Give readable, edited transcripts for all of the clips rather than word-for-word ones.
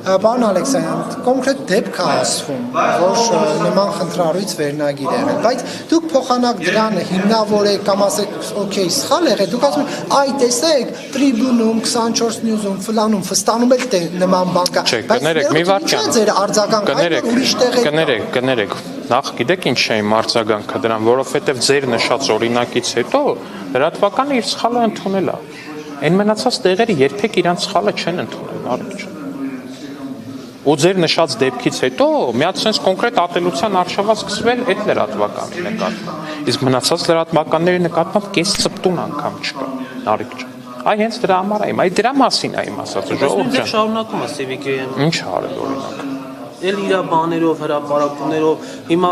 Պարոն Ալեքսանյան, կոնկրետ դեպք է ասվում, որ նման խնդրառույց վերնագիր է եղել, բայց դուք փոխանակ դրան հիմնավորեք կամ ասեք, օքեյ, սխալ եղել, դուք ասում եք, այ տեսեք, Tribune-ում, 24 News-ում, ֆլանում, ֆստանում էլ նման բան կա, կներեք, մի վարքյան, ձեր արձագանքը ուրիշ տեղ է։ կներեք, նախ գիտեք ինչ է իմ արձագանքը դրան, որովհետև ձեր նշած օրինակից հետո լրատվականը իր սխալը ընդունել է։ Այն մնացած տեղերը երբեք իրանց սխալը չեն ընդունել, Նարեկ ջան։ Ու ձեր նշած դեպքից հետո միած sense կոնկրետ ատելության արշավա սկսվել այդ լրատվականի նկատմամբ։ Իսկ մնացած լրատվականների նկատմամբ կես ծպտուն անգամ չկա, Նարեկ ջան։ Այ հենց դրա համար է, այ դրա մասին է իմ ասածը, ժողովուրդ ջան։ Շարունակում է Civic-ը։ Ինչ արել օրինակ։ Էլ իր բաներով, հրապարակումներով, հիմա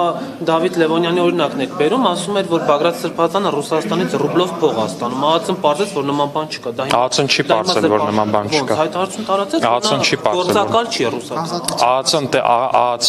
Դավիթ Լևոնյանի օրինակն եք բերում, ասում էր, որ Բագրատ Սրբազանը Ռուսաստանից ռուբլով փող է ստանում։ Ահացն պարզեց, որ նման բան չկա։ Ահացն չի պարզել, որ նման բան չկա։ Այդ հարցում տարածեց, Ահացն չի պարզել։ Գործակալ չի Ռուսաստանը։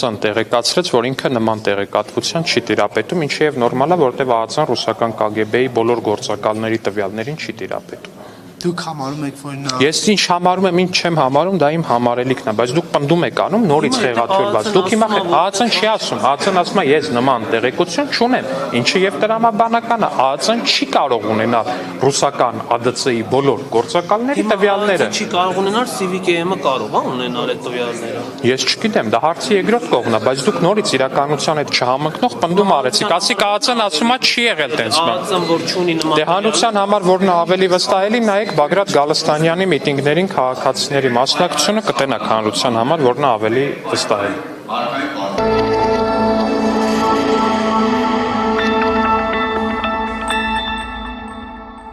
ԱԱՑ-ն տեղեկացրեց, որ ինքը նման տեղեկատվության չի տիրապետում, ինչեև նորմալ է, որտեղ ԱԱՑ-ն ռուսական KGB-ի բոլոր գործակալների տվյալներին չի տիրապետում։ Դուք համարում եք, որ նա Ես ինչ համարում եմ, ինչ չեմ համարում, դա իմ համարելիքն է, բայց դուք պնդում եք անում նորից խեղաթյուրված։ Դուք հիմա ԱԱՑ-ն չի ասում, ԱԱՑ-ն ասում է, ես նման տեղեկություն չունեմ, ինչը եւ տրամաբանական է, ԱԱՑ-ն չի կարող ունենալ ռուսական ԱԴՑ-ի բոլոր գործակալների տվյալները։ Չի կարող ունենալ Civic-ը կարող է ունենալ այդ տվյալները։ Ես չգիտեմ, դա հարցի երկրորդ կողմն է, բայց դուք նորից իրականության հետ չհամընկնող պնդում արեցիք, ասիք ԱԱՑ-ն ասում է չի եղել տենց բան։ ԱԱՑ-ն որ չունի նման Դե հանրության համար որն է ավելի վստահելի, նայեք Բագրատ Գալստանյանի միտինգներին քաղաքացիների մասնակցությունը կտենաք հանրության համար, որն է ավելի վստահելի։